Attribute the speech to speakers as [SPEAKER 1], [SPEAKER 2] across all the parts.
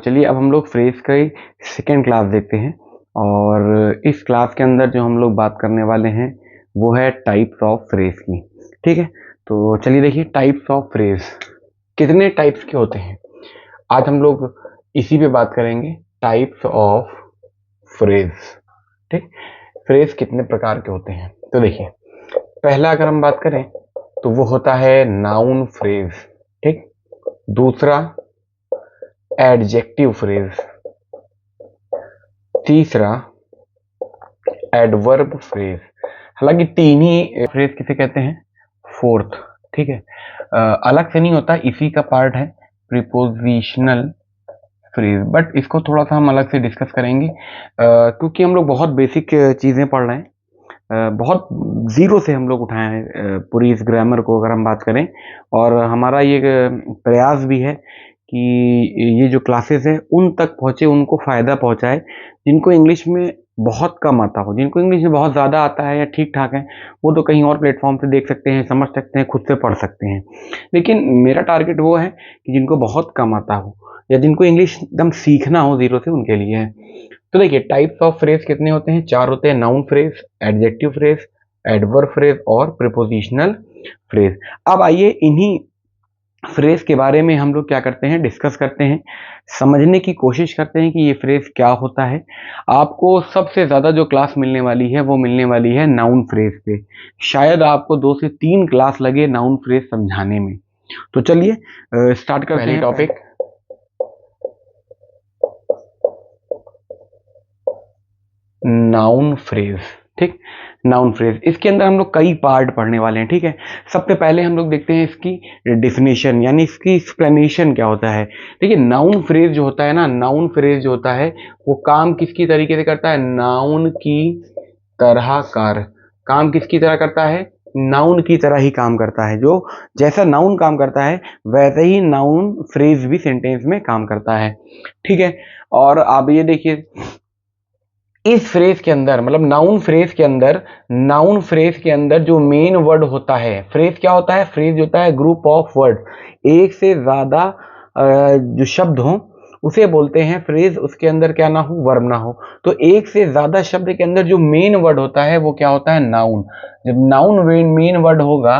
[SPEAKER 1] चलिए अब हम लोग फ्रेज का सेकेंड क्लास देखते हैं और इस क्लास के अंदर जो हम लोग बात करने वाले हैं वो है टाइप्स ऑफ फ्रेज की। ठीक है, तो चलिए देखिए टाइप्स ऑफ फ्रेज कितने टाइप्स के होते हैं। आज हम लोग इसी पे बात करेंगे, टाइप्स ऑफ फ्रेज। ठीक, फ्रेज कितने प्रकार के होते हैं। तो देखिए पहला अगर हम बात करें तो वो होता है नाउन फ्रेज। ठीक, दूसरा एडजेक्टिव फ्रेज, तीसरा एडवर्ब फ्रेज। हालांकि तीन ही फ्रेज किसे कहते हैं, फोर्थ। ठीक है, अलग से नहीं होता, इसी का पार्ट है प्रीपोजिशनल फ्रेज, बट इसको थोड़ा सा हम अलग से डिस्कस करेंगे क्योंकि हम लोग बहुत बेसिक चीज़ें पढ़ रहे हैं। बहुत जीरो से हम लोग उठाए हैं पूरी इस ग्रामर को अगर हम बात करें, और हमारा ये प्रयास भी है कि ये जो क्लासेस हैं उन तक पहुँचे, उनको फ़ायदा पहुँचाए जिनको इंग्लिश में बहुत कम आता हो। जिनको इंग्लिश में बहुत ज़्यादा आता है या ठीक ठाक है वो तो कहीं और प्लेटफॉर्म से देख सकते हैं, समझ सकते हैं, खुद से पढ़ सकते हैं। लेकिन मेरा टारगेट वो है कि जिनको बहुत कम आता हो या जिनको इंग्लिश एकदम सीखना हो जीरो से, उनके लिए है। तो देखिए टाइप्स ऑफ फ्रेज कितने होते हैं, चार होते हैं। Noun phrase, adjective phrase, adverb phrase और प्रीपोजिशनल फ्रेज। अब आइए इन्हीं फ्रेज के बारे में हम लोग क्या करते हैं, डिस्कस करते हैं, समझने की कोशिश करते हैं कि ये फ्रेज क्या होता है। आपको सबसे ज़्यादा जो क्लास मिलने वाली है वो मिलने वाली है नाउन फ्रेज पे। शायद आपको 2 से 3 क्लास लगे नाउन फ्रेज समझाने में। तो चलिए स्टार्ट करते हैं टॉपिक। Noun phrase. ठीक, नाउन फ्रेज, इसके अंदर हम लोग कई पार्ट पढ़ने वाले हैं। ठीक है, सबसे पहले हम लोग देखते हैं इसकी डेफिनेशन, यानी इसकी एक्सप्लेनेशन क्या होता है। देखिए नाउन फ्रेज जो होता है ना, नाउन फ्रेज जो होता है वो काम किसकी तरीके से करता है, नाउन की तरह काम किसकी तरह करता है, नाउन की तरह ही काम करता है। जो जैसा नाउन काम करता है वैसे ही नाउन फ्रेज भी सेंटेंस में काम करता है। ठीक है, और आप ये देखिए इस फ्रेज के अंदर, मतलब नाउन फ्रेज के अंदर जो मेन वर्ड होता है, फ्रेज क्या होता है, फ्रेज होता है ग्रुप ऑफ वर्ड, एक से ज्यादा जो शब्द हो उसे बोलते हैं फ्रेज। उसके अंदर क्या ना हो, वर्ब ना हो। तो एक से ज्यादा शब्द के अंदर जो मेन वर्ड होता है वो क्या होता है, नाउन। जब नाउन मेन वर्ड होगा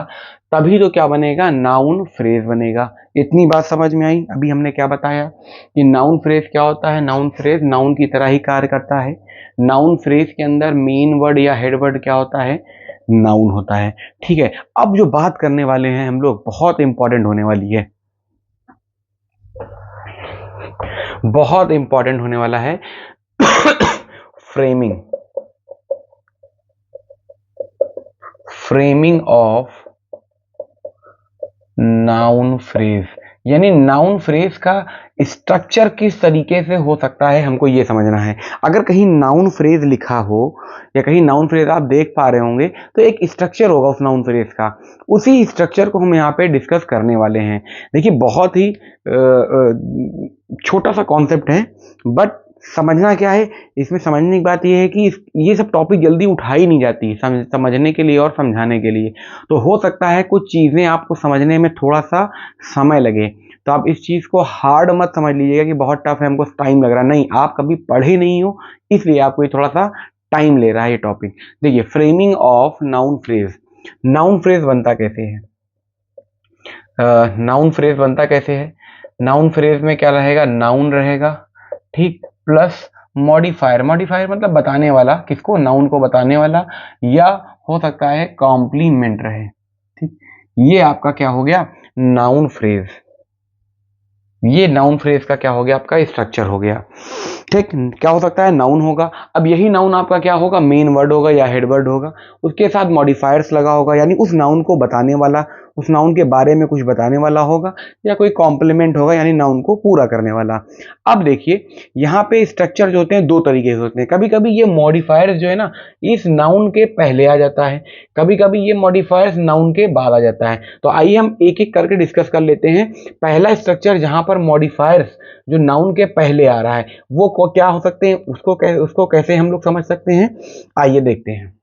[SPEAKER 1] तभी तो क्या बनेगा, नाउन फ्रेज बनेगा। इतनी बात समझ में आई। अभी हमने क्या बताया कि नाउन फ्रेज क्या होता है, नाउन फ्रेज नाउन की तरह ही कार्य करता है। नाउन फ्रेज के अंदर मेन वर्ड या हेड वर्ड क्या होता है, नाउन होता है। ठीक है, अब जो बात करने वाले हैं हम लोग बहुत इंपॉर्टेंट होने वाली है, बहुत इंपॉर्टेंट होने वाला है framing, framing of noun phrase. यानी नाउन फ्रेज का स्ट्रक्चर किस तरीके से हो सकता है, हमको ये समझना है। अगर कहीं नाउन फ्रेज लिखा हो या कहीं नाउन फ्रेज आप देख पा रहे होंगे तो एक स्ट्रक्चर होगा उस नाउन फ्रेज का, उसी स्ट्रक्चर को हम यहाँ पे डिस्कस करने वाले हैं। देखिए बहुत ही छोटा सा कॉन्सेप्ट है, बट समझना क्या है इसमें, समझने की बात यह है कि ये सब टॉपिक जल्दी उठाई नहीं जाती समझने के लिए और समझाने के लिए। तो हो सकता है कुछ चीज़ें आपको समझने में थोड़ा सा समय लगे, तो आप इस चीज़ को हार्ड मत समझ लीजिएगा कि बहुत टफ है, हमको टाइम लग रहा है। नहीं, आप कभी पढ़े नहीं हो इसलिए आपको ये थोड़ा सा टाइम ले रहा है ये टॉपिक। देखिए framing of noun phrase. Noun phrase बनता कैसे है, नाउन फ्रेज बनता कैसे है, नाउन फ्रेज में क्या रहेगा, नाउन रहेगा, ठीक, प्लस मॉडिफायर। मॉडिफायर मतलब बताने वाला, किसको, नाउन को बताने वाला, या हो सकता है कॉम्प्लीमेंट रहे। ठीक, ये आपका क्या हो गया, नाउन फ्रेज। ये नाउन फ्रेज का क्या हो गया, आपका स्ट्रक्चर हो गया। ठीक, क्या हो सकता है, नाउन होगा। अब यही नाउन आपका क्या होगा, मेन वर्ड होगा या हेड वर्ड होगा, उसके साथ मॉडिफायर्स लगा होगा, यानी उस नाउन को बताने वाला, उस नाउन के बारे में कुछ बताने वाला होगा, या कोई कॉम्प्लीमेंट होगा यानी नाउन को पूरा करने वाला। अब देखिए यहाँ पे स्ट्रक्चर जो होते हैं दो तरीके से होते हैं। कभी कभी ये मॉडिफायर्स जो है ना इस नाउन के पहले आ जाता है, कभी कभी ये मॉडिफायर्स नाउन के बाद आ जाता है। तो आइए हम एक एक करके डिस्कस कर लेते हैं। पहला स्ट्रक्चर जहां पर मॉडिफायर्स जो नाउन के पहले आ रहा है वो क्या हो सकते हैं, उसको कैसे हम लोग समझ सकते हैं, आइए देखते हैं।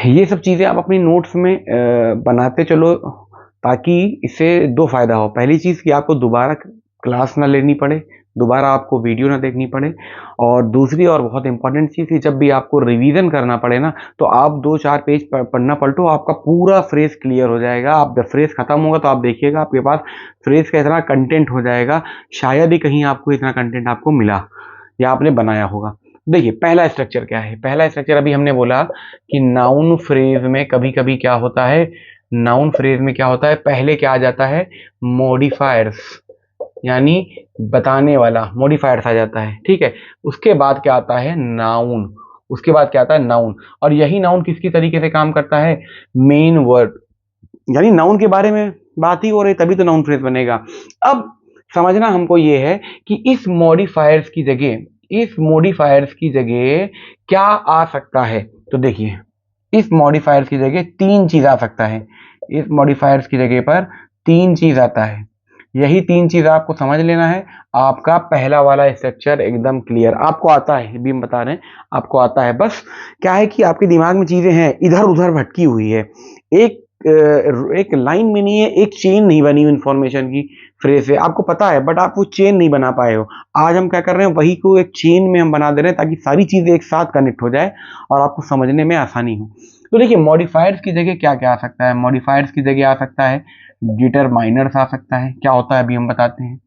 [SPEAKER 1] ये सब चीज़ें आप अपनी नोट्स में बनाते चलो, ताकि इससे दो फायदा हो। पहली चीज़ कि आपको दोबारा क्लास ना लेनी पड़े, दोबारा आपको वीडियो ना देखनी पड़े, और दूसरी और बहुत इंपॉर्टेंट चीज़ कि जब भी आपको रिवीजन करना पड़े ना, तो आप 2-4 पेज पढ़ना पलटो, आपका पूरा फ्रेज क्लियर हो जाएगा। आप जब फ्रेज खत्म होगा तो आप देखिएगा आपके पास फ्रेज का इतना कंटेंट हो जाएगा, शायद ही कहीं आपको इतना कंटेंट आपको मिला या आपने बनाया होगा। देखिए पहला स्ट्रक्चर क्या है। पहला स्ट्रक्चर अभी हमने बोला कि नाउन फ्रेज में कभी कभी क्या होता है, नाउन फ्रेज में क्या होता है, पहले क्या आ जाता है, मॉडिफायर्स, यानी बताने वाला मॉडिफायर्स आ जाता है। ठीक है, उसके बाद क्या आता है, नाउन। उसके बाद क्या आता है, नाउन। और यही नाउन किसकी तरीके से काम करता है, मेन वर्ड, यानी नाउन के बारे में बात ही हो रही, तभी तो नाउन फ्रेज बनेगा। अब समझना हमको ये है कि इस मॉडिफायर्स की जगह, इस मॉडिफायर्स की जगह क्या आ सकता है। तो देखिए इस मॉडिफायर्स की जगह तीन चीज आ सकता है। इस मॉडिफायर्स की जगह पर तीन चीज आता है। यही तीन चीज आपको समझ लेना है। आपका पहला वाला स्ट्रक्चर एकदम क्लियर आपको आता है, भी हम बता रहे हैं आपको आता है। बस क्या है कि आपके दिमाग में चीजें हैं इधर उधर भटकी हुई है, एक एक लाइन में नहीं है, एक चेन नहीं बनी हुई इन्फॉर्मेशन की फ्रेज है। आपको पता है बट आप वो चेन नहीं बना पाए हो। आज हम क्या कर रहे हैं, वही को एक चेन में हम बना दे रहे हैं ताकि सारी चीजें एक साथ कनेक्ट हो जाए और आपको समझने में आसानी हो। तो देखिए मॉडिफायर्स की जगह क्या क्या आ सकता है। मॉडिफायर्स की जगह आ सकता है डिटरमाइनर्स आ सकता है। क्या होता है अभी हम बताते हैं।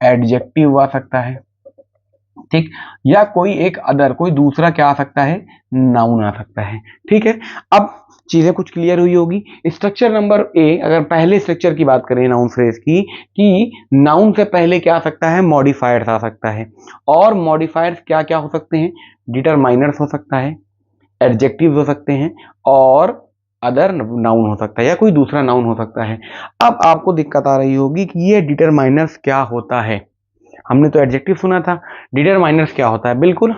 [SPEAKER 1] एडजेक्टिव आ सकता है, ठीक, या कोई एक अदर कोई दूसरा क्या आ सकता है, नाउन आ सकता है। ठीक है, अब चीजें कुछ क्लियर हुई होगी। स्ट्रक्चर नंबर ए, अगर पहले स्ट्रक्चर की बात करें नाउन फ्रेज की, कि नाउन से पहले क्या आ सकता है, मॉडिफायर्स आ सकता है। और मॉडिफायर्स क्या क्या हो सकते हैं, डिटरमाइनर्स हो सकता है, एडजेक्टिव हो सकते हैं, और अदर नाउन हो सकता है, या कोई दूसरा नाउन हो सकता है। अब आपको दिक्कत आ रही होगी कि ये डिटरमाइनर्स क्या होता है। हमने तो एडजेक्टिव सुना था, डिटरमाइनर्स क्या होता है। बिल्कुल,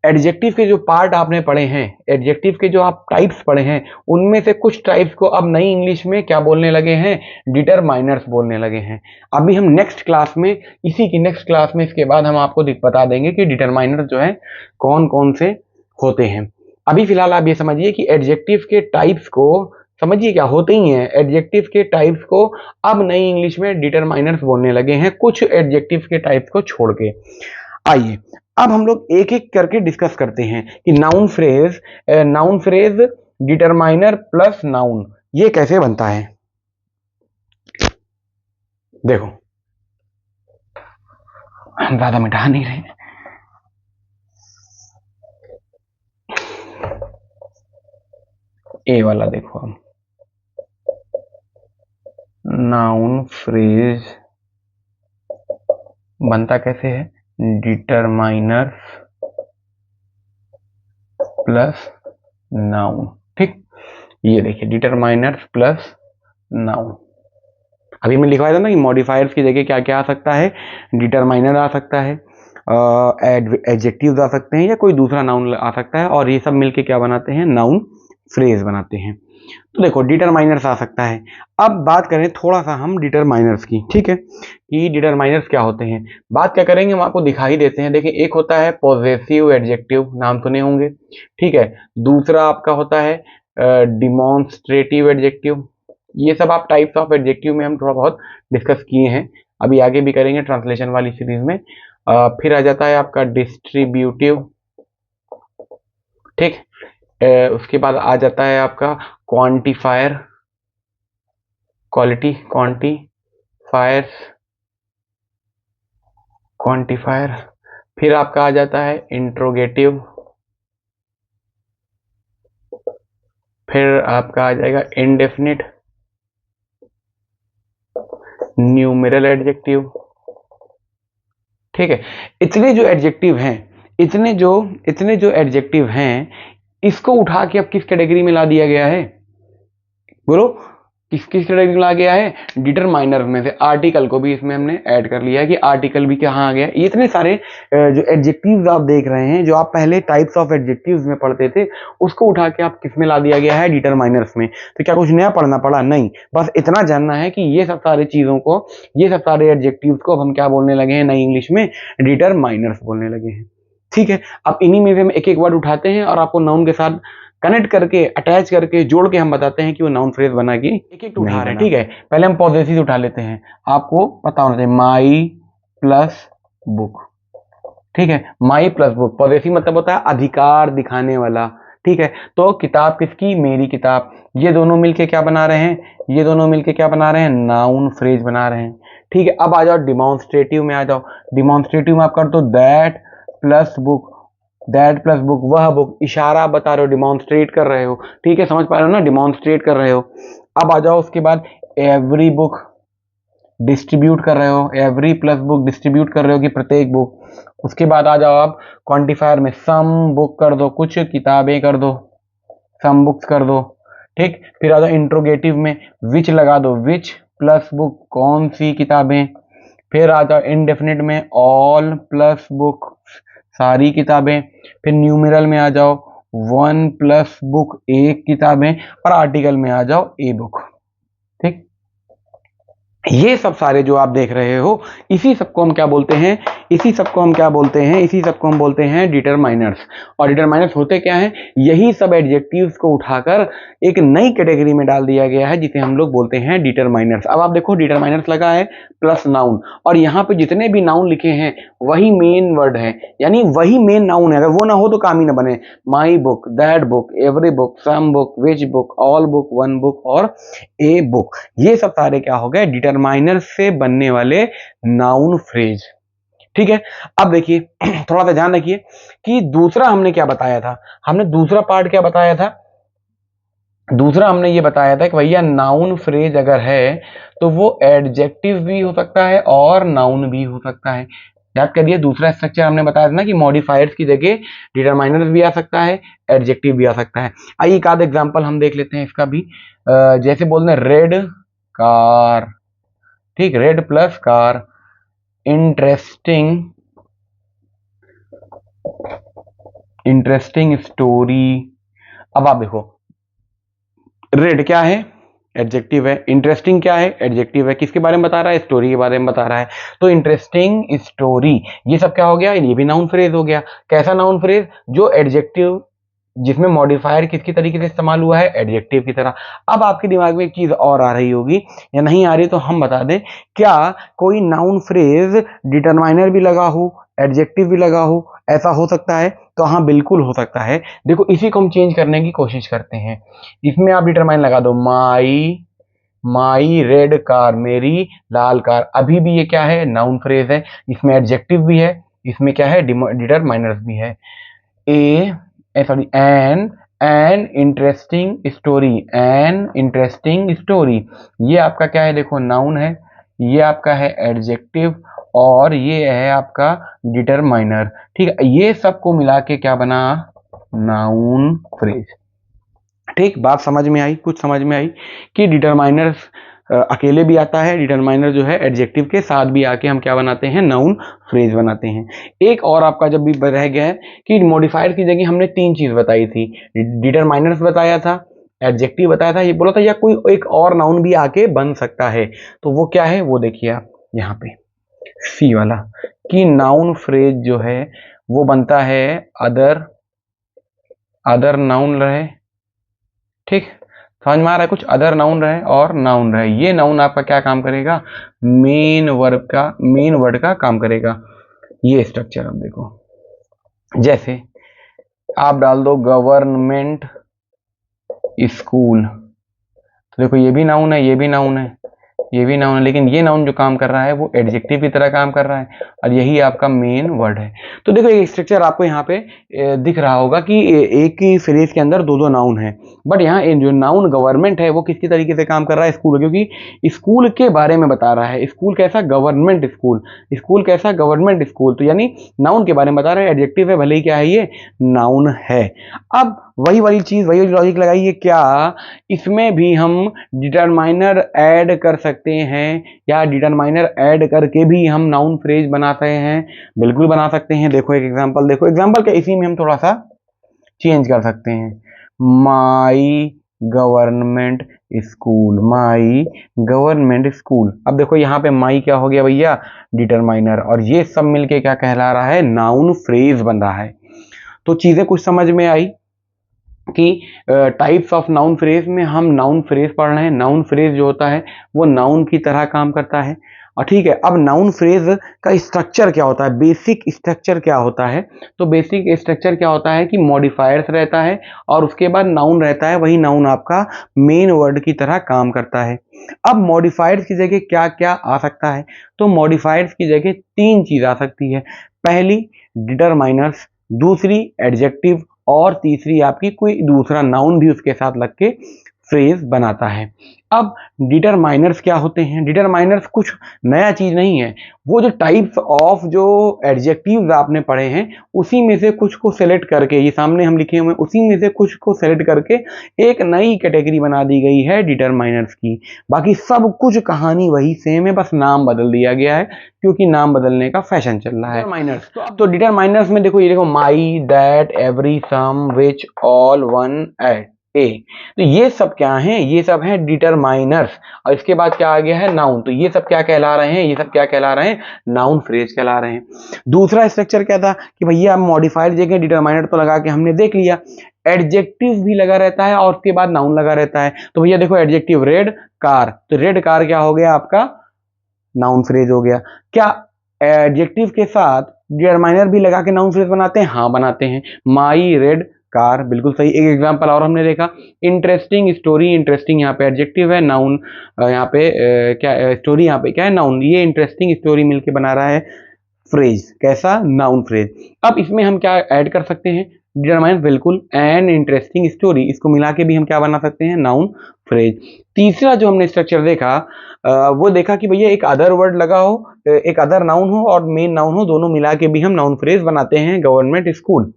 [SPEAKER 1] एडजेक्टिव के जो पार्ट आपने पढ़े हैं, एडजेक्टिव के जो आप टाइप्स पढ़े हैं, उनमें से कुछ टाइप्स को अब नई इंग्लिश में क्या बोलने लगे हैं, डिटरमाइनर्स बोलने लगे हैं। अभी हम नेक्स्ट क्लास में, इसी की नेक्स्ट क्लास में, इसके बाद हम आपको बता देंगे कि डिटरमाइनर जो है कौन कौन से होते हैं। अभी फिलहाल आप ये समझिए कि एडजेक्टिव के टाइप्स को समझिए क्या होते ही हैं। एडजेक्टिव के टाइप्स को अब नई इंग्लिश में डिटरमाइनर्स बोलने लगे हैं, कुछ एडजेक्टिव के टाइप्स को छोड़ के। आइए अब हम लोग एक एक करके डिस्कस करते हैं कि noun phrase determiner plus noun ये कैसे बनता है। देखो हम ज्यादा मिटा नहीं रहे, ए वाला देखो हम, नाउन फ्रेज बनता कैसे है, डिटरमाइनर्स प्लस नाउन। ठीक, ये देखिए डिटरमाइनर्स प्लस नाउन। अभी मैं लिखवाया था ना कि मॉडिफायर्स की जगह क्या क्या आ सकता है, डिटरमाइनर आ सकता है, एडजेक्टिव्स आ सकते हैं, या कोई दूसरा नाउन आ सकता है, और ये सब मिलके क्या बनाते हैं, नाउन फ्रेज बनाते हैं। तो देखो डिटरमाइनर्स आ सकता है। अब बात करें थोड़ा सा हम डिटरमाइनर्स की, ठीक है, कि डिटरमाइनर्स क्या होते हैं। बात क्या करेंगे हम आपको दिखाई देते हैं। देखिए एक होता है पॉजेसिव एडजेक्टिव, नाम सुने होंगे, ठीक है। दूसरा आपका होता है डिमॉन्स्ट्रेटिव एडजेक्टिव। ये सब आप टाइप्स ऑफ एडजेक्टिव में हम थोड़ा बहुत डिस्कस किए हैं, अभी आगे भी करेंगे ट्रांसलेशन वाली सीरीज में। फिर आ जाता है आपका डिस्ट्रीब्यूटिव, ठीक। उसके बाद आ जाता है आपका क्वांटिफायर, क्वांटिफायर। फिर आपका आ जाता है इंट्रोगेटिव। फिर आपका आ जाएगा इंडेफिनिट, न्यूमेरल एडजेक्टिव, ठीक है। इतने जो एडजेक्टिव हैं, इसको उठा के अब किस कैटेगरी में ला दिया गया है, बोलो किस किस कैटेगरी में ला गया है, डिटरमाइनर में से। आर्टिकल को भी इसमें हमने ऐड कर लिया है कि आर्टिकल भी कहाँ आ गया। इतने सारे जो एडजेक्टिव्स आप देख रहे हैं, जो आप पहले टाइप्स ऑफ एडजेक्टिव्स में पढ़ते थे, उसको उठा के आप किस में ला दिया गया है, डिटरमाइनर्स में। तो क्या कुछ नया पढ़ना पड़ा, नहीं, बस इतना जानना है कि ये सब सारी चीजों को, ये सब सारे एडजेक्टिव्स को हम क्या बोलने लगे हैं नई इंग्लिश में, डिटरमाइनर्स बोलने लगे हैं। ठीक है, अब इन्हीं में से हम एक एक वर्ड उठाते हैं और आपको नाउन के साथ कनेक्ट करके, अटैच करके, जोड़ के हम बताते हैं कि वो नाउन फ्रेज बना कि एक एक उठा रहे हैं, ठीक है। पहले हम पॉजेसिव उठा लेते हैं, आपको पता होना चाहिए, माई प्लस बुक, ठीक है। माई प्लस बुक, पॉजेसिव मतलब होता है अधिकार दिखाने वाला, ठीक है। तो किताब किसकी, मेरी किताब। ये दोनों मिलके क्या बना रहे हैं, ये दोनों मिलके क्या बना रहे हैं, नाउन फ्रेज बना रहे हैं, ठीक है। अब आ जाओ डिमॉन्स्ट्रेटिव में, आ जाओ डिमॉन्स्ट्रेटिव में आप कर दो that plus book, that plus book, वह बुक, इशारा बता रहे हो, डिमॉन्स्ट्रेट कर रहे हो, ठीक है, समझ पा रहे हो ना, डिमॉन्स्ट्रेट कर रहे हो। अब आ जाओ उसके बाद एवरी बुक, डिस्ट्रीब्यूट कर रहे हो, एवरी प्लस बुक, डिस्ट्रीब्यूट कर रहे हो कि प्रत्येक बुक। उसके बाद आ जाओ आप क्वांटिफायर में, सम बुक कर दो, कुछ किताबें कर दो, सम बुक्स कर दो, ठीक। फिर आ जाओ इंट्रोगेटिव में, विच लगा दो, विच प्लस बुक, कौन सी किताबें। फिर आ जाओ इंडेफिनिट में, ऑल प्लस बुक, सारी किताबें। फिर न्यूमेरल में आ जाओ, वन प्लस बुक, एक किताबें। और आर्टिकल में आ जाओ, ए बुक, ठीक। ये सब सारे जो आप देख रहे हो, इसी सबको हम क्या बोलते हैं, इसी सबको हम क्या बोलते हैं, इसी सबको हम बोलते हैं डिटरमाइनर्स। और डिटरमाइनर्स होते क्या हैं, यही सब एडजेक्टिव्स को उठाकर एक नई कैटेगरी में डाल दिया गया है जिसे हम लोग बोलते हैं डिटरमाइनर्स। अब आप देखो डिटरमाइनर्स लगा है प्लस नाउन, और यहाँ पे जितने भी नाउन लिखे हैं वही मेन वर्ड है, यानी वही मेन नाउन है, अगर वो ना हो तो काम ही ना बने। My book, that book, every book, some book, which book, all book, one book or a book, ये सब सारे क्या हो गए, डिटरमाइनर से बनने वाले नाउन फ्रेज, ठीक है। अब देखिए थोड़ा सा ध्यान रखिए कि दूसरा हमने क्या बताया था, हमने दूसरा पार्ट क्या बताया था, दूसरा हमने ये बताया था कि भैया नाउन फ्रेज अगर है तो वो एडजेक्टिव भी हो सकता है और नाउन भी हो सकता है। याद करिए दूसरा स्ट्रक्चर हमने बताया था ना कि मॉडिफायर्स की जगह डिटरमाइनर भी आ सकता है, एडजेक्टिव भी आ सकता है। आइए एक आध एग्जांपल हम देख लेते हैं इसका भी। जैसे बोलते हैं रेड कार, ठीक, red plus car, interesting, interesting story. अब आप देखो रेड क्या है, एडजेक्टिव है, इंटरेस्टिंग क्या है, एडजेक्टिव है, किसके बारे में बता रहा है, स्टोरी के बारे में बता रहा है। तो इंटरेस्टिंग स्टोरी, ये सब क्या हो गया, ये भी नाउन फ्रेज हो गया। कैसा नाउन फ्रेज, जो एडजेक्टिव, जिसमें मॉडिफायर किसकी तरीके से इस्तेमाल हुआ है, एडजेक्टिव की तरह। अब आपके दिमाग में एक चीज और आ रही होगी या नहीं आ रही, तो हम बता दें, क्या कोई नाउन फ्रेज डिटरमाइनर भी लगा हो, एडजेक्टिव भी लगा हो, ऐसा हो सकता है? तो हाँ बिल्कुल हो सकता है। देखो इसी को हम चेंज करने की कोशिश करते हैं। इसमें आप डिटरमाइन लगा दो, माई रेड कार, मेरी लाल कार, अभी भी ये क्या है, नाउन फ्रेज है। इसमें एडजेक्टिव भी है, इसमें क्या है, डिटरमाइनर्स भी है। An interesting story, an interesting story, ये आपका क्या है, देखो नाउन है, ये आपका है एडजेक्टिव, और ये है आपका डिटरमाइनर, ठीक है। ये सबको मिला के क्या बना, नाउन फ्रेज, ठीक। बात समझ में आई, कुछ समझ में आई कि डिटरमाइनर अकेले भी आता है, डिटरमाइनर जो है एडजेक्टिव के साथ भी आके हम क्या बनाते हैं, नाउन फ्रेज बनाते हैं। एक और आपका जब भी रह गया है कि मॉडिफायर की जगह हमने तीन चीज बताई थी, डिटरमाइनर्स बताया था, एडजेक्टिव बताया था, ये बोला था या कोई एक और नाउन भी आके बन सकता है। तो वो क्या है, वो देखिए आप यहाँ पे सी वाला, कि नाउन फ्रेज जो है वो बनता है अदर नाउन रहे, ठीक, समझ में आ रहा है, कुछ अदर नाउन रहे और नाउन रहे। ये नाउन आपका क्या काम करेगा, मेन वर्ड का काम करेगा। ये स्ट्रक्चर अब देखो, जैसे आप डाल दो गवर्नमेंट स्कूल, तो देखो ये भी नाउन है, ये भी नाउन है, ये भी नाउन है, लेकिन ये नाउन जो काम कर रहा है वो एडजेक्टिव की तरह काम कर रहा है, और यही आपका मेन वर्ड है। तो देखो एक स्ट्रक्चर आपको यहाँ पे दिख रहा होगा कि एक ही फ्रेज के अंदर दो दो नाउन है, बट यहाँ जो नाउन गवर्नमेंट है वो किसकी तरीके से काम कर रहा है, स्कूल, क्योंकि स्कूल के बारे में बता रहा है। स्कूल कैसा, गवर्नमेंट स्कूल, स्कूल कैसा, गवर्नमेंट स्कूल, तो यानी नाउन के बारे में बता रहा है, एडजेक्टिव है, भले ही क्या है ये नाउन है। अब वही वाली चीज, वही लॉजिक लगाइए, क्या इसमें भी हम डिटरमाइनर ऐड कर सकते हैं, या डिटरमाइनर ऐड करके भी हम नाउन फ्रेज बनाते हैं? बिल्कुल बना सकते हैं। देखो एक एग्जांपल, देखो एग्जांपल के इसी में हम थोड़ा सा चेंज कर सकते हैं, my government school, my government school. अब देखो यहाँ पे माई क्या हो गया भैया, डिटरमाइनर, और ये सब मिलके क्या कहला रहा है, नाउन फ्रेज बन रहा है। तो चीजें कुछ समझ में आई? कि टाइप्स ऑफ नाउन फ्रेज में हम नाउन फ्रेज पढ़ रहे हैं। नाउन फ्रेज जो होता है वो नाउन की तरह काम करता है। और ठीक है, अब नाउन फ्रेज का स्ट्रक्चर क्या होता है, बेसिक स्ट्रक्चर क्या होता है? तो बेसिक स्ट्रक्चर क्या होता है कि मॉडिफायर्स रहता है और उसके बाद नाउन रहता है, वही नाउन आपका मेन वर्ड की तरह काम करता है। अब मॉडिफायर्स की जगह क्या क्या आ सकता है? तो मॉडिफायर्स की जगह तीन चीज आ सकती है। पहली डिटरमाइनर्स, दूसरी एडजेक्टिव और तीसरी आपकी कोई दूसरा नाउन भी उसके साथ लग के फ्रेज बनाता है। अब डिटरमाइनर्स क्या होते हैं? डिटरमाइनर्स कुछ नया चीज नहीं है, वो जो टाइप्स ऑफ जो एडजेक्टिव्स आपने पढ़े हैं उसी में से कुछ को सेलेक्ट करके, ये सामने हम लिखे हुए उसी में से कुछ को सेलेक्ट करके एक नई कैटेगरी बना दी गई है डिटरमाइनर्स की। बाकी सब कुछ कहानी वही सेम है, बस नाम बदल दिया गया है क्योंकि नाम बदलने का फैशन चल रहा है। डिटरमाइनर्स, तो डिटरमाइनर्स में देखो, ये देखो my, that, every, some, which, all, one, at, a, तो ये सब क्या हैं? ये सब हैं डिटरमाइनर्स। और इसके बाद क्या आ गया है? नाउन। तो ये सब क्या कहला रहे हैं? ये सब क्या कहला रहे हैं? नाउन फ्रेज कहला रहे हैं। दूसरा स्ट्रक्चर क्या था कि भैया मॉडिफायर जगह डिटरमाइनर तो लगा के हमने देख लिया, एडजेक्टिव भी लगा रहता है और उसके बाद नाउन लगा रहता है। तो भैया देखो, एडजेक्टिव रेड कार, तो रेड कार क्या हो गया आपका? नाउन फ्रेज हो गया। क्या एडजेक्टिव के साथ डिटरमाइनर भी लगा के नाउन फ्रेज बनाते हैं? हाँ बनाते हैं। माई रेड कार, बिल्कुल सही। एक एग्जांपल और हमने देखा, इंटरेस्टिंग स्टोरी, इंटरेस्टिंग यहाँ पे एडजेक्टिव है, नाउन यहाँ पे क्या स्टोरी यहाँ पे क्या है? नाउन। ये इंटरेस्टिंग स्टोरी मिलके बना रहा है फ्रेज, कैसा? Noun phrase. अब इसमें हम क्या ऐड कर सकते हैं? डिटरमाइन, बिल्कुल, एन इंटरेस्टिंग स्टोरी, इसको मिला के भी हम क्या बना सकते हैं? Noun phrase. तीसरा जो हमने स्ट्रक्चर देखा वो देखा कि भैया एक अदर वर्ड लगा हो, एक अदर नाउन हो और मेन नाउन हो, दोनों मिला के भी हम नाउन फ्रेज बनाते हैं। गवर्नमेंट स्कूल,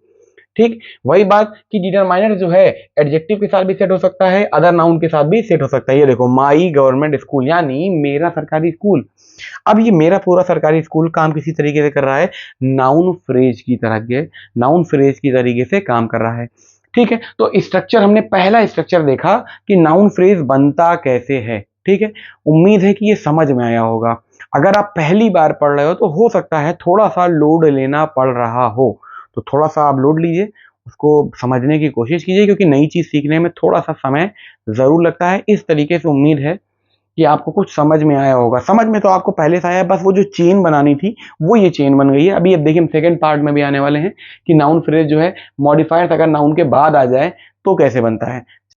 [SPEAKER 1] ठीक। वही बात कि डिटरमाइनर जो है एडजेक्टिव के साथ भी सेट हो सकता है, अदर नाउन के साथ भी सेट हो सकता है। ये देखो, माई गवर्नमेंट स्कूल यानी मेरा सरकारी स्कूल। अब ये मेरा पूरा सरकारी स्कूल काम किसी तरीके से कर रहा है? नाउन फ्रेज की तरह के, नाउन फ्रेज की तरीके से काम कर रहा है। ठीक है, तो स्ट्रक्चर हमने पहला स्ट्रक्चर देखा कि नाउन फ्रेज बनता कैसे है। ठीक है, उम्मीद है कि ये समझ में आया होगा। अगर आप पहली बार पढ़ रहे हो तो हो सकता है थोड़ा सा लोड लेना पड़ रहा हो, तो थोड़ा सा आप लोड लीजिए, उसको समझने की कोशिश कीजिए, क्योंकि नई चीज सीखने में थोड़ा सा समय जरूर लगता है। इस तरीके से उम्मीद है कि आपको कुछ समझ में आया होगा। समझ में तो आपको पहले से आया है, बस वो जो चेन बनानी थी वो ये चेन बन गई है। अभी अब देखिए सेकंड पार्ट में भी आने वाले हैं कि नाउन फ्रेज जो है मॉडिफायर्स अगर नाउन के बाद आ जाए तो कैसे बनता है।